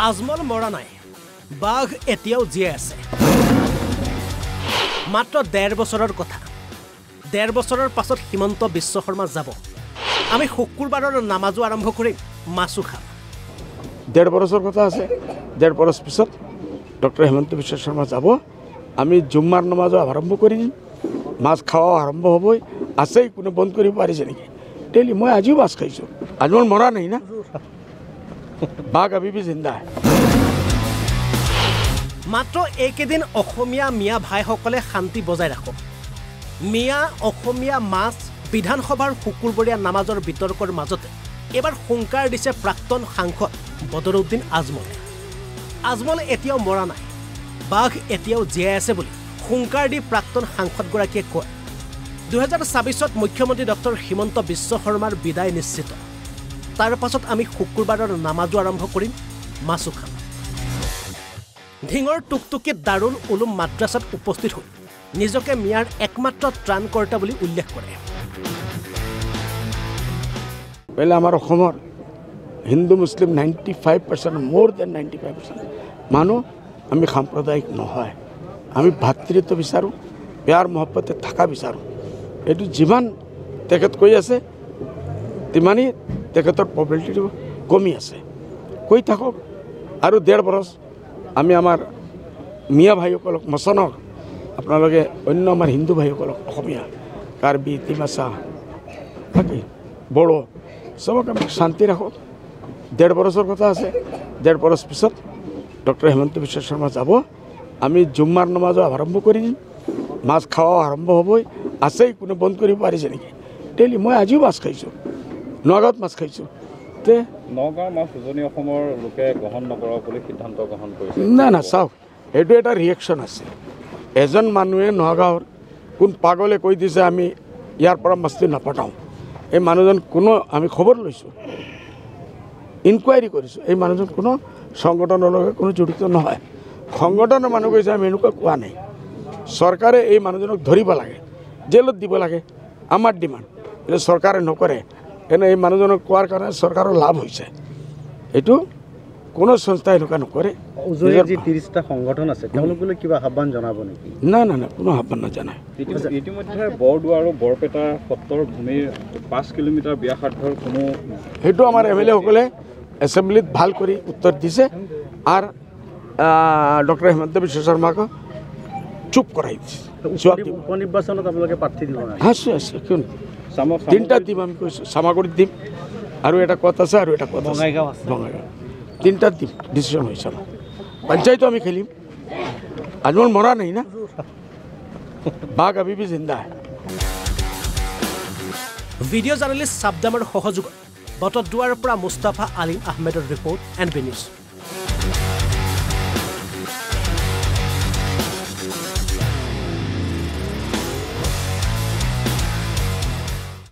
আজমল মৰা নাই, বাঘ এতিয়াও জীয়াই আছে। মাত্ৰ ১.৫ বছৰৰ কথা। ১.৫ বছৰৰ পাছত হিমন্ত বিশ্ব শৰ্মা যাব। আমি শুকুৰবাৰৰ নামাজো আৰম্ভ কৰিম, মাছো খাম। ১.৫ বছৰ কথা আছে। ১.৫ বছৰ পিছত ডক্টৰ হিমন্ত বিশ্ব শৰ্মা যাব। আমি জুম্মাৰ নামাজো আৰম্ভ কৰি দিম, মাছ খাওয়া আৰম্ভ হ'বই। আছেই, কোনো বন্ধ কৰিব পাৰিছে নেকি? ডেইলি মই আজিও মাছ খাইছোঁ। আজমল মৰা নাই না, বাঘ আবি ভি জিন্দা হে। মাত্ৰ এইকেইদিন অসমীয়া মিয়া ভাইসকলে শান্তি বজাই ৰাখক। মিয়া অসমীয়া মাছ বিধানসভাৰ শুকুৰবৰীয়া নামাজৰ বিতৰ্কৰ মাজতে এবাৰ হুংকাৰ দিছে প্ৰাক্তন সাংসদ বদৰুদ্দিন আজমলে। আজমলে এতিয়াও মৰা নাই, বাঘ এতিয়াও জীয়াই আছে বুলি হুংকাৰ দি প্ৰাক্তন সাংসদগৰাকীয়ে কয়। ২০২৬ত মুখ্যমন্ত্ৰী ডক্টৰ হিমন্ত বিশ্ব শৰ্মাৰ বিদায় নিশ্চিত। তাৰ পাছত আমি শুকুৰবাৰৰ নামাজো আৰম্ভ কৰিম, মাছো খাম। ঢিঙৰ টুকটুকিত দাৰুল উলুম মাদ্ৰাছাত উপস্থিত হৈ নিজকে মিয়াৰ একমাত্ৰ ত্ৰাণকৰ্তা বুলি উল্লেখ কৰে। পहिले আমাৰ অসমৰ হিন্দু মুছলিম 95%, মোৰ দেন 95% মানুহ আমি সাম্প্ৰদায়িক নহয়। আমি ভাতৃত্ব বিচাৰোঁ, প্যাৰ মহব্বতে থকা বিচাৰোঁ। এইটো যিমান তেখেত কৈ আছে তিমানেই তেখেতৰ প্ৰবলিটিটো কমি আছে। কৈ থাকক। আৰু ১.৫ বছৰ আমি আমাৰ মিয়া ভাইসকলক মচনক, আপোনালোকে অন্য আমাৰ হিন্দু ভাইসকলক, অসমীয়া কাৰ্বি ডিমাচা বাকী বড়ো চবক আমি শান্তি ৰাখক। ১.৫ বছৰ কথা আছে। ১.৫ বছৰ পিছত ডক্টৰ হিমন্ত বিশ্ব শৰ্মা যাব। আমি জুম্মাৰ নামাজো আৰম্ভ কৰি দিম, মাছ খাওয়া আৰম্ভ হ'বই। আছেই, কোনো বন্ধ কৰিব পাৰিছে নেকি? ডেইলি মই আজিও মাছ খাইছোঁ, নগাঁৱত মাছ খাইছোঁ। নগাঁৱৰ মাছ উজনি অসমৰ লোকে গ্ৰহণ নকৰা বুলি সিদ্ধান্ত গ্ৰহণ কৰিছে। না চাওক, এইটো এটা ৰিয়েকশ্যন আছে। এজন মানুহে নগাঁৱৰ কোন পাগলে কৈ দিছে আমি ইয়াৰ পৰা মাছটো নাপঠাওঁ। এই মানুহজন কোনো, আমি খবৰ লৈছোঁ, ইনকুৱাৰী কৰিছোঁ। এই মানুহজন কোনো সংগঠনৰ লগত কোনো জড়িত নহয়। সংগঠনৰ মানুহ কৈছে, আমি এনেকুৱা কোৱা নাই। চৰকাৰে এই মানুহজনক ধৰিব লাগে, জেলত দিব লাগে, আমাৰ ডিমাণ্ড। এইটো চৰকাৰে নকৰে। এনে এই মানুহজনক কোৱাৰ কাৰণে চৰকাৰৰ লাভ হৈছে। এইটো কোনো সংস্থাই এনেকুৱা নকৰে। উজনিৰ যি ৩০টা সংগঠন আছে তেওঁলোকলৈ কিবা আহ্বান জনাব নেকি? না, কোনো আহ্বান নাজানায়। ইতিমধ্যে বৰদোৱা আৰু বৰপেটা সত্ৰৰ ভূমিৰ ৫ কিলোমিটাৰ ব্যাসাৰ্ধৰ কোনো, সেইটো আমাৰ MLA সকলে এছেম্বলিত ভাল কৰি উত্তৰ দিছে। আৰু ডক্টৰ হিমন্ত বিশ্ব শৰ্মাক চুপ কৰাই দিছে। উপনিৰ্বাচনত আপোনালোকে প্ৰাৰ্থী দিব নাই? আছে কিয়? ৩টা দিম আমি কৈছোঁ। চামাগুৰিত দিম, আৰু এটা ক'ত আছে, আৰু এটা ক'ত আছে বঙাইগাঁও। ৩টা দিম, ডিচিশ্যন হৈছে আমাৰ। পঞ্চায়তো আমি খেলিম। আজমল মৰা নাই না, বাঘ আবি ভি জিন্দা হে। ভিডিঅ' জাৰ্নেলিষ্ট চাবদামৰ সহযোগত বটদ্ৰৱাৰ পৰা মুস্তাফা আলিম আহমেদৰ ৰিপৰ্ট NB নিউজ।